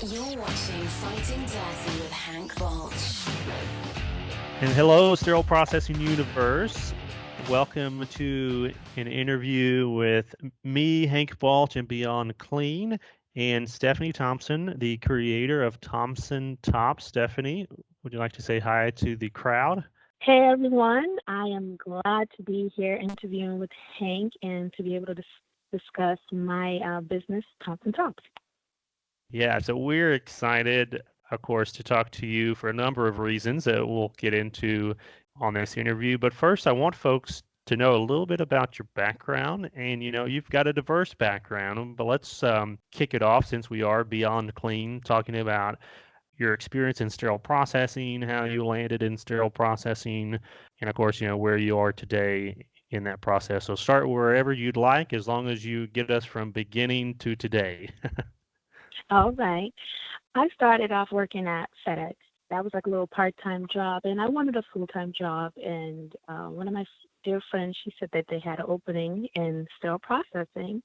You're watching Fighting Dirty with Hank Balch. And hello, Sterile Processing Universe. Welcome to an interview with me, Hank Balch, and Beyond Clean, and Stephanie Thomson, the creator of ThomsonTopps. Stephanie, would you like to say hi to the crowd? Hey everyone, I am glad to be here interviewing with Hank and to be able to discuss my business, ThomsonTopps. Yeah, so we're excited, of course, to talk to you for a number of reasons that we'll get into on this interview. But first, I want folks to know a little bit about your background. And, you've got a diverse background, but let's kick it off since we are Beyond Clean, talking about your experience in sterile processing, how you landed in sterile processing, and of course, where you are today in that process. So start wherever you'd like, as long as you get us from beginning to today. All right. I started off working at FedEx. That was like a little part-time job, and I wanted a full-time job. And one of my dear friends, she said that they had an opening in sterile processing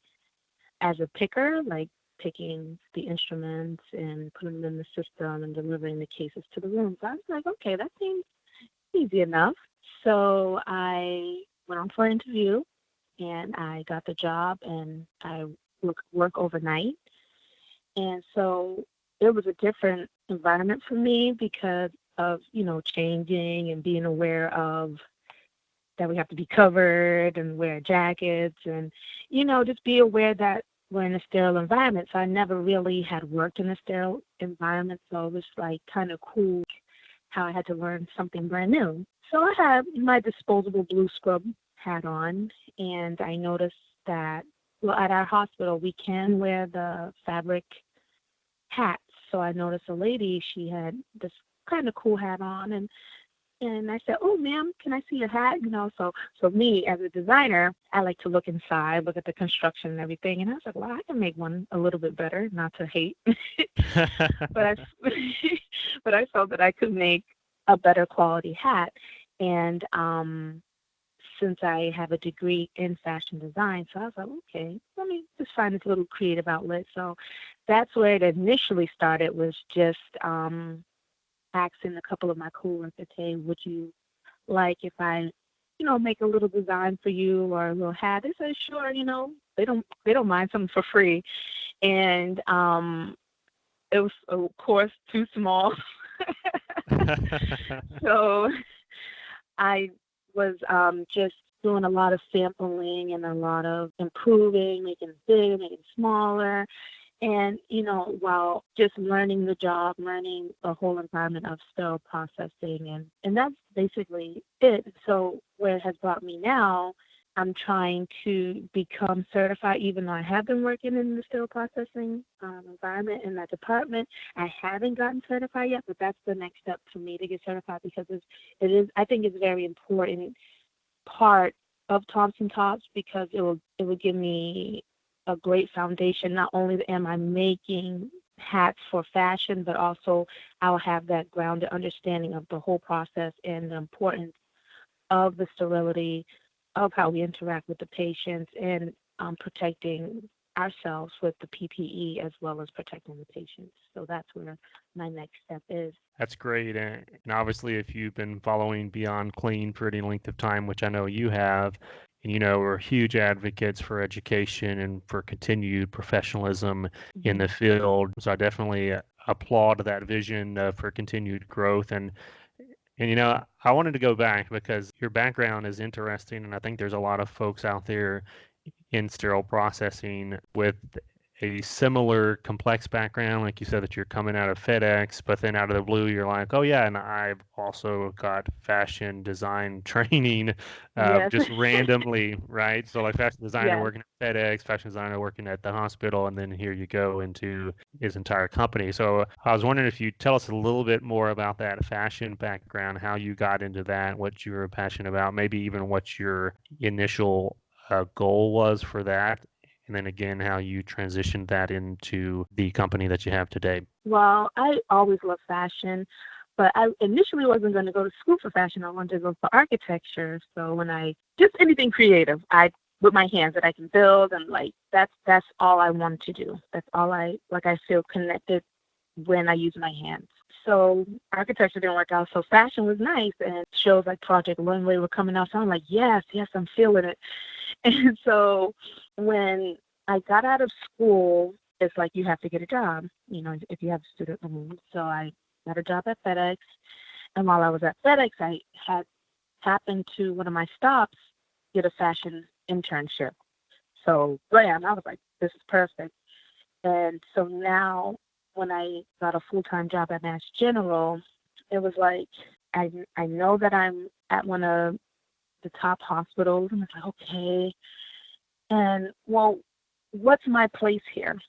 as a picker, like picking the instruments and putting them in the system and delivering the cases to the room. So I was like, okay, that seems easy enough. So I went on for an interview, and I got the job, and I work overnight. And so it was a different environment for me because of, changing and being aware of that we have to be covered and wear jackets and, just be aware that we're in a sterile environment. So I never really had worked in a sterile environment. So it was like kind of cool how I had to learn something brand new. So I had my disposable blue scrub hat on, and I noticed that, well, at our hospital, we can wear the fabric hats. So I noticed a lady, she had this kind of cool hat on, and I said, "Oh, ma'am, can I see your hat?" So me as a designer, I like to look inside, look at the construction and everything. And I was like, "Well, I can make one a little bit better, not to hate." but I but I felt that I could make a better quality hat. And since I have a degree in fashion design, so I was like, okay, let me just find this little creative outlet. So that's where it initially started, was just asking a couple of my coworkers, hey, would you like if I, make a little design for you or a little hat? They said, sure, they don't mind something for free. And it was, of course, too small. So I was just doing a lot of sampling and a lot of improving, making it big, making it smaller. And, while just learning the job, learning the whole environment of sterile processing. And that's basically it. So where it has brought me now, I'm trying to become certified, even though I have been working in the sterile processing environment in that department. I haven't gotten certified yet, but that's the next step for me to get certified, because I think it's very important part of ThomsonTopps, because it will give me a great foundation. Not only am I making hats for fashion, but also I'll have that grounded understanding of the whole process and the importance of the sterility, of how we interact with the patients, and protecting ourselves with the PPE as well as protecting the patients. So that's where my next step is. That's great. And obviously, if you've been following Beyond Clean for any length of time, which I know you have, and we're huge advocates for education and for continued professionalism in the field. So I definitely applaud that vision for continued growth. And I wanted to go back because your background is interesting, and I think there's a lot of folks out there in sterile processing with a similar complex background. Like you said, that you're coming out of FedEx, but then out of the blue, you're like, oh yeah, and I've also got fashion design training, Yes. just randomly, right? So like fashion designer Yes. working at FedEx, fashion designer working at the hospital, and then here you go into his entire company. So I was wondering if you'd tell us a little bit more about that fashion background, how you got into that, what you were passionate about, maybe even what your initial goal was for that, and then again, how you transitioned that into the company that you have today. Well, I always loved fashion, but I initially wasn't going to go to school for fashion. I wanted to go for architecture. So just anything creative, with my hands that I can build, and like that's all I wanted to do. That's all I feel connected when I use my hands. So architecture didn't work out. So fashion was nice, and shows like Project Runway were coming out. So I'm like, yes, I'm feeling it. And so when I got out of school, it's like you have to get a job, if you have student loans. So I got a job at FedEx. And while I was at FedEx, I had happened to one of my stops get a fashion internship. So bam, I was like, this is perfect. And so now when I got a full-time job at Mass General, it was like, I know that I'm at one of the top hospitals, and it's like, okay. And well, what's my place here?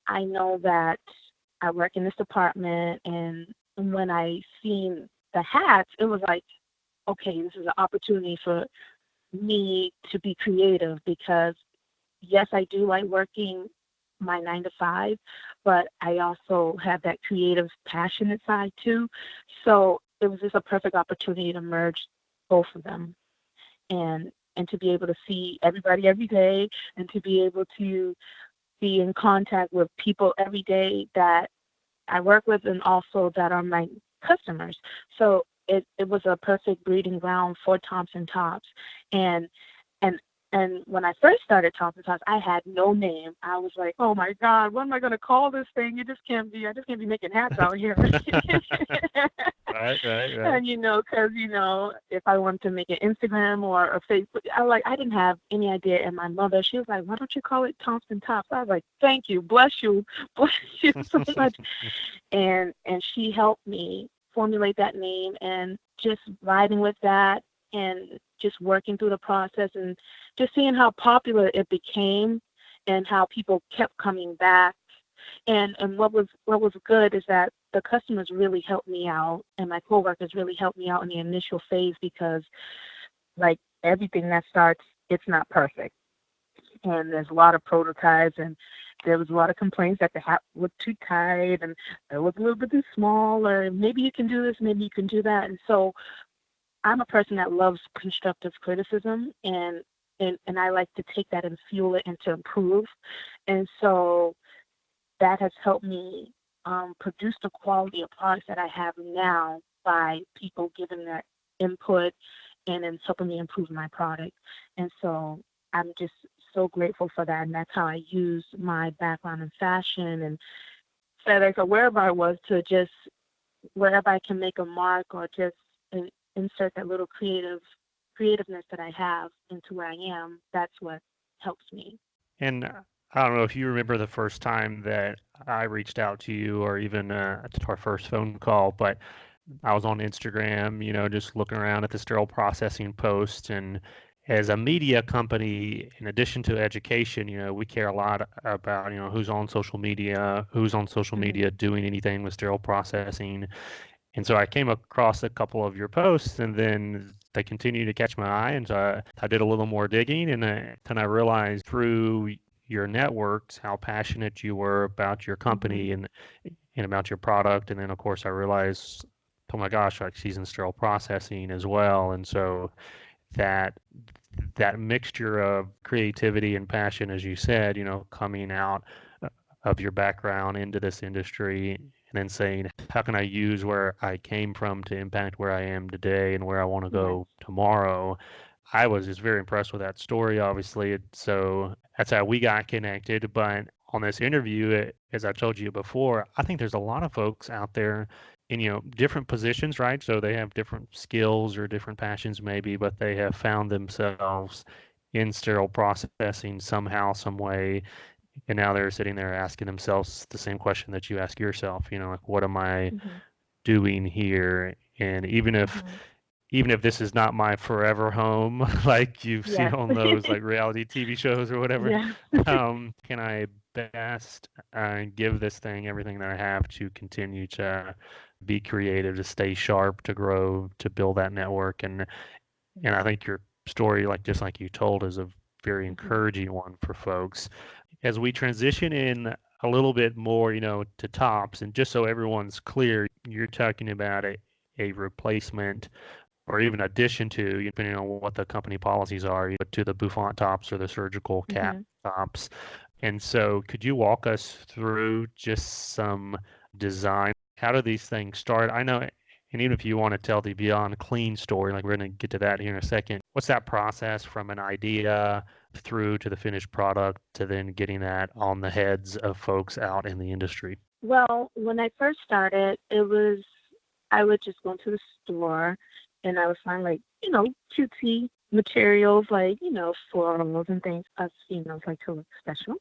I know that I work in this department, and when I seen the hats, it was like, okay, this is an opportunity for me to be creative, because yes, I do like working my 9 to 5, but I also have that creative, passionate side too. So it was just a perfect opportunity to merge both of them, and to be able to see everybody every day, and to be able to be in contact with people every day that I work with, and also that are my customers. So it was a perfect breeding ground for ThomsonTopps. And and when I first started ThomsonTopps, I had no name. I was like, oh my God, what am I going to call this thing? I just can't be making hats out here. Right. And because if I wanted to make an Instagram or a Facebook, I didn't have any idea. And my mother, she was like, why don't you call it ThomsonTopps? I was like, thank you, bless you so much. And she helped me formulate that name, and just riding with that, and just working through the process, and just seeing how popular it became, and how people kept coming back. And what was good is that the customers really helped me out, and my coworkers really helped me out in the initial phase, because like everything that starts, it's not perfect. And there's a lot of prototypes, and there was a lot of complaints that the hat was too tight, and it was a little bit too small, or maybe you can do this, maybe you can do that. And so I'm a person that loves constructive criticism, and I like to take that and fuel it and to improve. And so that has helped me produce the quality of products that I have now, by people giving their input and then helping me improve my product. And so I'm just so grateful for that. And that's how I use my background in fashion and FedEx or wherever I was, to just, wherever I can make a mark, or just insert that little creativeness that I have into where I am. That's what helps me. And I don't know if you remember the first time that I reached out to you, or even to our first phone call, but I was on Instagram, just looking around at the sterile processing post. And as a media company, in addition to education, we care a lot about, who's on social media, doing anything with sterile processing. And so I came across a couple of your posts, and then they continued to catch my eye. And so I did a little more digging, and then I realized through your networks how passionate you were about your company and about your product. And then, of course, I realized, oh my gosh, like she's in sterile processing as well. And so that mixture of creativity and passion, as you said, coming out of your background into this industry, and then saying, how can I use where I came from to impact where I am today and where I want to go tomorrow? I was just very impressed with that story, obviously. So that's how we got connected. But on this interview, as I told you before, I think there's a lot of folks out there in, different positions, right? So they have different skills or different passions maybe, but they have found themselves in sterile processing somehow, some way. And now they're sitting there asking themselves the same question that you ask yourself, like, what am I doing here? And even if this is not my forever home, like you've seen on those like reality TV shows or whatever, can I best give this thing everything that I have to continue to be creative, to stay sharp, to grow, to build that network? And I think your story, just like you told, is a very encouraging one for folks. As we transition in a little bit more, to tops, and just so everyone's clear, you're talking about a replacement or even addition to, depending on what the company policies are, to the bouffant tops or the surgical cap tops. And so could you walk us through just some design. How do these things start? I know, and even if you want to tell the Beyond Clean story, like we're going to get to that here in a second, what's that process from an idea through to the finished product to then getting that on the heads of folks out in the industry? Well, when I first started, I would just go to the store and I would find like, cutesy materials like, florals and things. Us females like to look special.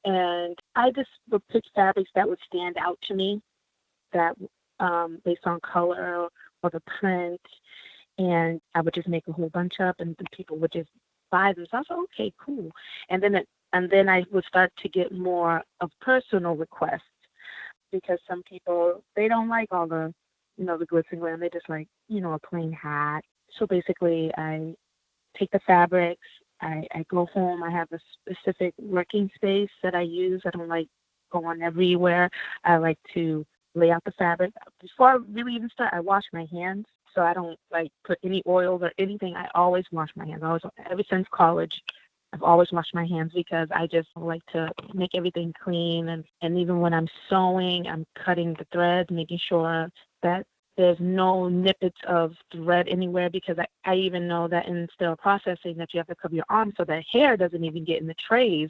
And I just would pick fabrics that would stand out to me, that based on color or the print. And I would just make a whole bunch up and the people would just buy them. So I was like, okay, cool. And then I would start to get more of personal requests, because some people, they don't like all the, the glitz and glam. They just like, a plain hat. So basically I take the fabrics, I go home, I have a specific working space that I use. I don't like going everywhere. I like to lay out the fabric. Before I really even start, I wash my hands. So I don't like put any oils or anything. I always wash my hands. Ever since college, I've always washed my hands because I just like to make everything clean. And even when I'm sewing, I'm cutting the thread, making sure that there's no nippets of thread anywhere, because I even know that in sterile processing that you have to cover your arms so that hair doesn't even get in the trays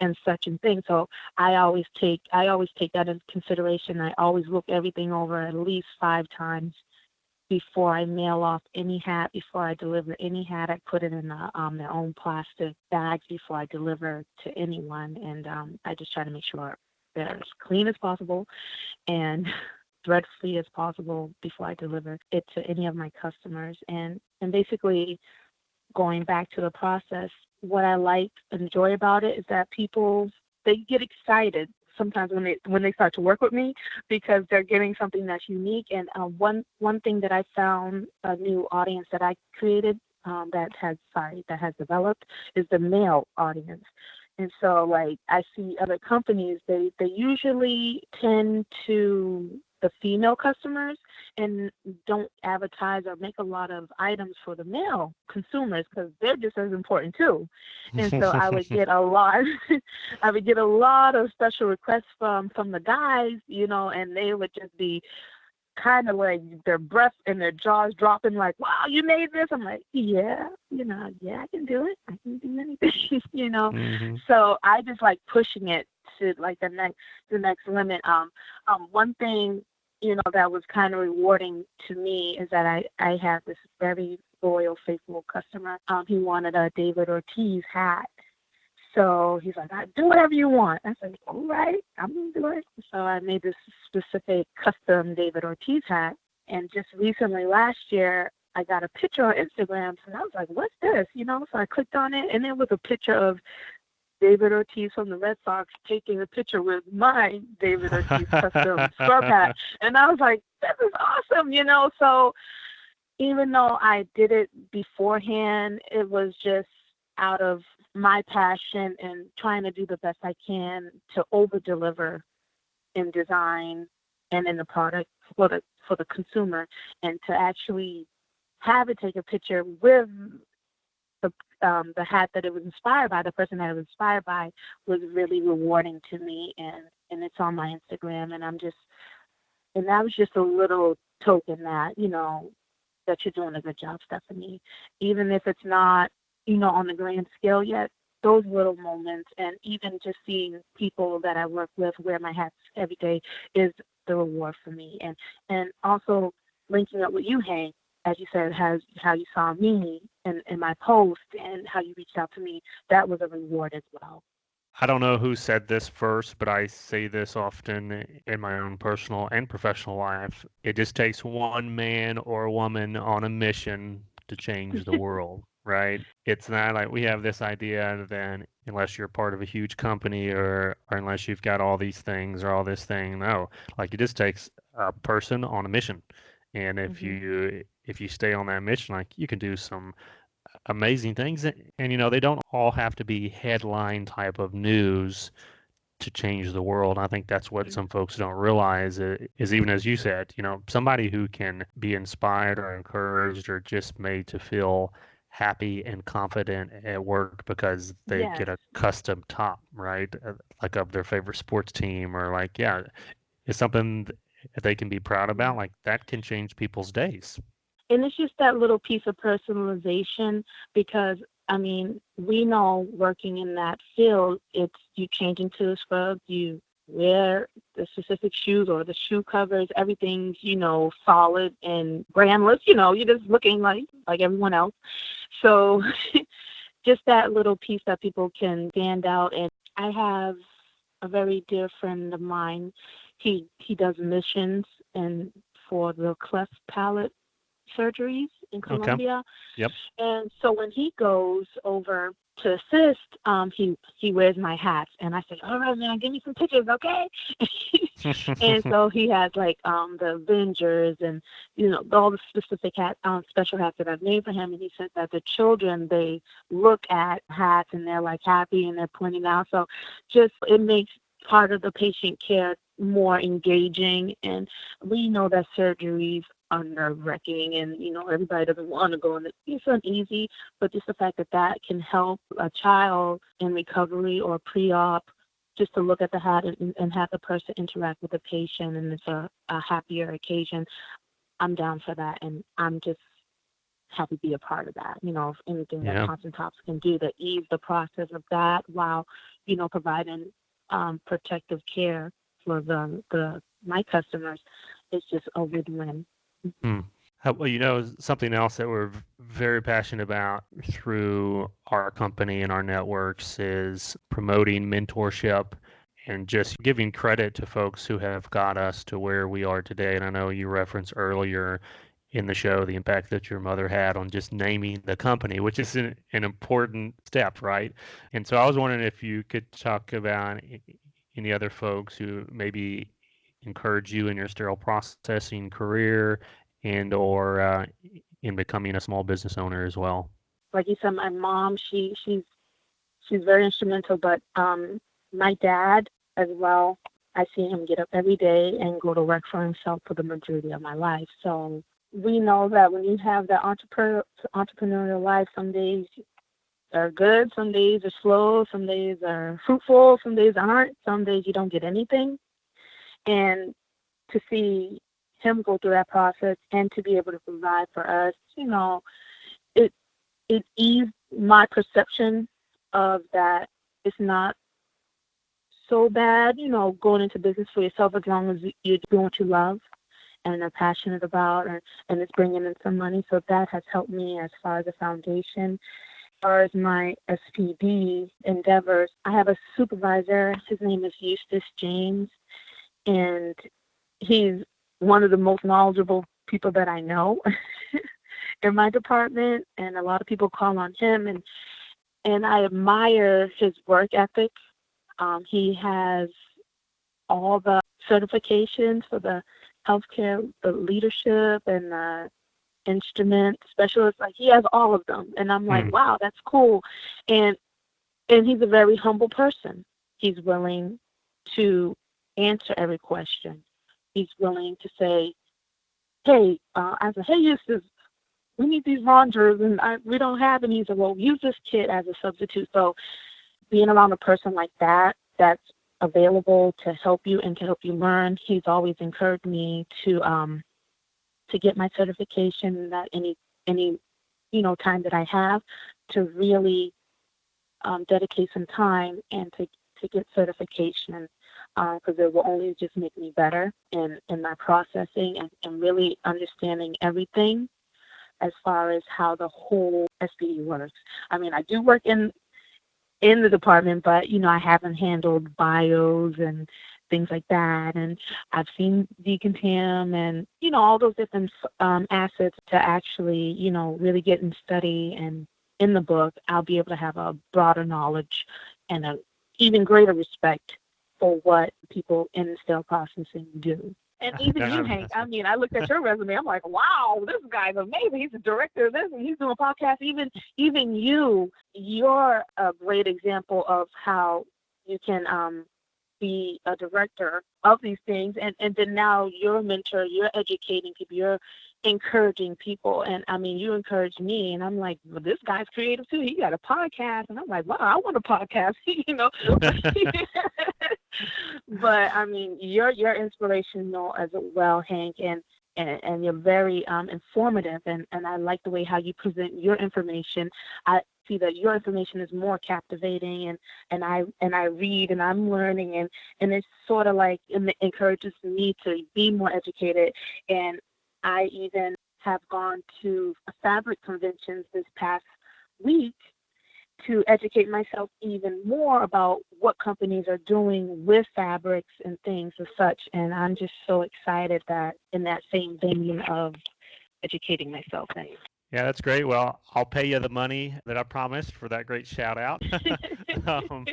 and such and things. So I always take that into consideration. I always look everything over at least 5 times before I mail off any hat, before I deliver any hat. I put it in their own plastic bags before I deliver to anyone. And I just try to make sure they're as clean as possible and thread-free as possible before I deliver it to any of my customers. And basically, going back to the process, what I like and enjoy about it is that people, they get excited sometimes when they start to work with me, because they're getting something that's unique. And one thing that I found, a new audience that I created that has developed, is the male audience. And so, like, I see other companies, they usually tend to the female customers and don't advertise or make a lot of items for the male consumers, because they're just as important too. And so I would get a lot of special requests from the guys, and they would just be kind of like their breath and their jaws dropping, like, wow, you made this. I'm like, yeah, I can do it. I can do anything, Mm-hmm. So I just like pushing it to like the next limit. One thing, that was kind of rewarding to me is that I have this very loyal, faithful customer. He wanted a David Ortiz hat. So he's like, do whatever you want. I said, all right, I'm going to do it. So I made this specific custom David Ortiz hat. And just recently, last year, I got a picture on Instagram. And I was like, what's this? So I clicked on it, and it was a picture of David Ortiz from the Red Sox taking a picture with my David Ortiz custom scrub hat. And I was like, this is awesome, So even though I did it beforehand, it was just out of my passion and trying to do the best I can to over-deliver in design and in the product for the consumer, and to actually have it take a picture with the hat that it was inspired by, the person that it was inspired by, was really rewarding to me, and it's on my Instagram, and that was just a little token that, that you're doing a good job, Stephanie. Even if it's not, on the grand scale yet, those little moments, and even just seeing people that I work with wear my hats every day, is the reward for me. And also linking up with you, Hank, as you said, how you saw me in my post and how you reached out to me, that was a reward as well. I don't know who said this first, but I say this often in my own personal and professional life. It just takes one man or woman on a mission to change the world, right? It's not like we have this idea, then unless you're part of a huge company or unless you've got all these things or all this thing. No, like, it just takes a person on a mission. And if you stay on that mission, like, you can do some amazing things. And they don't all have to be headline type of news to change the world. I think that's what some folks don't realize is even as you said, somebody who can be inspired or encouraged or just made to feel happy and confident at work because they get a custom top, right? Like of their favorite sports team, or like, yeah, is something that they can be proud about. Like that can change people's days. And it's just that little piece of personalization because, I mean, we know working in that field, it's you change into a scrub, you wear the specific shoes or the shoe covers, everything's, solid and brandless, you're just looking like everyone else. So just that little piece that people can stand out. And I have a very dear friend of mine. He does missions and for the cleft palate surgeries in Colombia. Okay. Yep. And so when he goes over to assist, he wears my hats. And I said, all right, man, give me some pictures, okay? And so he has like the Avengers and, all the specific special hats that I've made for him. And he said that the children, they look at hats and they're like happy and they're pointing out. So just it makes part of the patient care more engaging. And we know that surgeries are nerve-wracking and, everybody doesn't want to go in. It's uneasy, but just the fact that can help a child in recovery or pre-op just to look at the hat and have the person interact with the patient and it's a happier occasion, I'm down for that. And I'm just happy to be a part of that. If anything that ThomsonTopps can do to ease the process of that while, providing protective care for my customers, it's just a win-win. Well, something else that we're very passionate about through our company and our networks is promoting mentorship and just giving credit to folks who have got us to where we are today. And I know you referenced earlier in the show the impact that your mother had on just naming the company, which is an important step, right? And so I was wondering if you could talk about any other folks who maybe encourage you in your sterile processing career and or in becoming a small business owner as well. Like you said, my mom, she's very instrumental, but my dad as well, I see him get up every day and go to work for himself for the majority of my life. So we know that when you have that entrepreneurial life, some days are good, some days are slow, some days are fruitful, some days aren't, some days you don't get anything. And to see him go through that process and to be able to provide for us, it eased my perception of that it's not so bad, going into business for yourself as long as you're doing what you love and are passionate about and it's bringing in some money. So that has helped me as far as a foundation. As far as my SPD endeavors, I have a supervisor. His name is Eustace James, and he's one of the most knowledgeable people that I know in my department, and a lot of people call on him, and I admire his work ethic. He has all the certifications for the healthcare, the leadership, and the instrument specialist. Like, he has all of them, and I'm like, wow, that's cool. And he's a very humble person. He's willing to answer every question. He's willing to say, hey, I said, hey, Eustace, we need these rongers, and we don't have any. He said, well, use this kit as a substitute. So being around a person like that, that's available to help you and to help you learn, he's always encouraged me to get my certification, that any time that I have to really dedicate some time and to get certification. Because it will only just make me better in my processing and really understanding everything as far as how the whole SPD works. I mean, I do work in the department, but, I haven't handled bios and things like that. And I've seen decontam and, all those different assets to actually, really get and study. And in the book, I'll be able to have a broader knowledge and an even greater respect for what people in sterile processing do. And even you, Hank, I mean, I looked at your resume, I'm like, wow, this guy's amazing. He's the director of this, and he's doing podcasts. Even you're a great example of how you can be a director of these things. And then now you're a mentor, you're educating people, you're encouraging people. And I mean, you encouraged me, and I'm like, well, this guy's creative too. He got a podcast. And I'm like, wow, I want a podcast, But I mean, you're inspirational as well, Hank, and you're very informative, and I like the way how you present your information. I see that your information is more captivating, and I read and I'm learning, and it's sort of like it encourages me to be more educated. And I even have gone to fabric conventions this past week to educate myself even more about what companies are doing with fabrics and things as such. And I'm just so excited that in that same vein of educating myself. Yeah, that's great. Well, I'll pay you the money that I promised for that great shout out. um,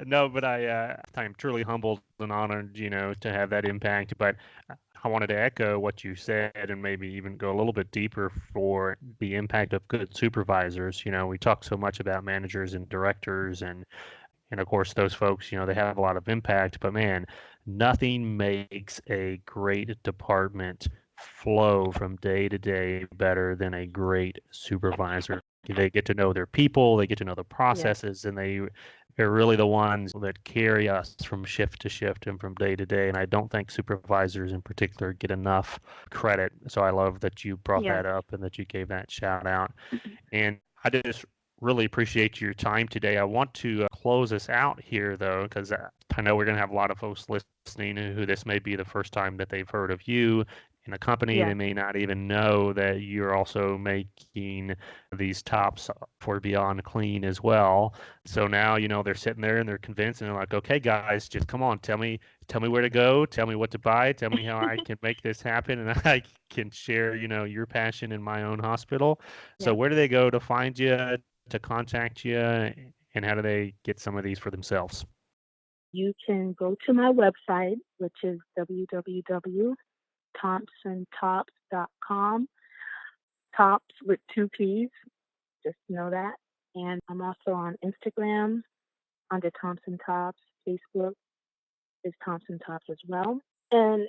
no, but I'm truly humbled and honored, to have that impact. But I wanted to echo what you said and maybe even go a little bit deeper for the impact of good supervisors. We talk so much about managers and directors and of course those folks, they have a lot of impact, but man, nothing makes a great department flow from day to day better than a great supervisor. They get to know their people, they get to know the processes, and they're really the ones that carry us from shift to shift and from day to day. And I don't think supervisors in particular get enough credit. So I love that you brought that up and that you gave that shout out. And I just really appreciate your time today. I want to close us out here, though, because I know we're going to have a lot of folks listening who this may be the first time that they've heard of you in a company. They may not even know that you're also making these tops for Beyond Clean as well. So now, they're sitting there and they're convinced and they're like, okay, guys, just come on, tell me where to go, tell me what to buy, tell me how I can make this happen, and I can share, your passion in my own hospital. So where do they go to find you, to contact you, and how do they get some of these for themselves? You can go to my website, which is www.ThomsonTopps.com. Tops with 2 P's, just know that. And I'm also on Instagram under Thomson Tops. Facebook is Thomson Tops as well. And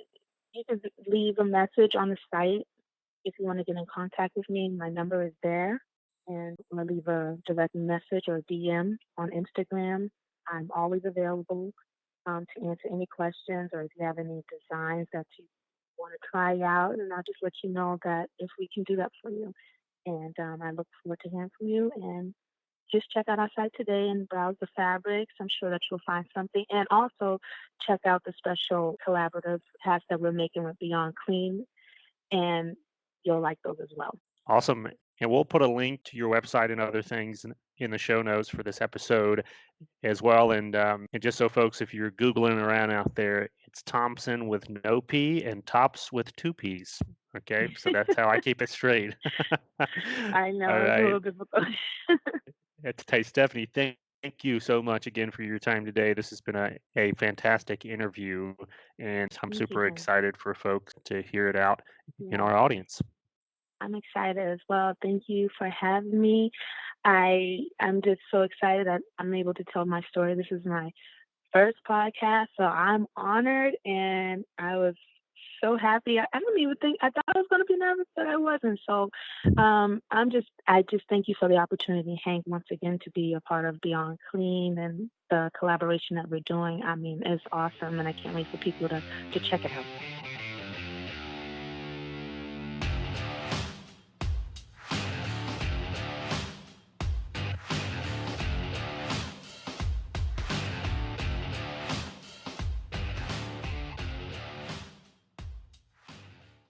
you can leave a message on the site if you want to get in contact with me. My number is there. And I'm going to leave a direct message or DM on Instagram. I'm always available to answer any questions, or if you have any designs that you want to try out, and I'll just let you know that if we can do that for you. And I look forward to hearing from you. And just check out our site today and browse the fabrics. I'm sure that you'll find something. And also check out the special collaborative hats that we're making with Beyond Clean, and you'll like those as well. Awesome. And we'll put a link to your website and other things in the show notes for this episode as well. And just so folks, if you're Googling around out there, it's Thomson with no P and Tops with 2 P's. Okay, so that's how I keep it straight. I know, All it's right. a little difficult. Hey, Stephanie, thank you so much again for your time today. This has been a fantastic interview, and I'm super excited for folks to hear it out in our audience. I'm excited as well. Thank you for having me. I'm just so excited that I'm able to tell my story. This is my first podcast, so I'm honored, and I was so happy. I don't even think I thought I was going to be nervous, but I wasn't. So I just thank you for the opportunity, Hank, once again, to be a part of Beyond Clean and the collaboration that we're doing. I mean, it's awesome, and I can't wait for people to check it out.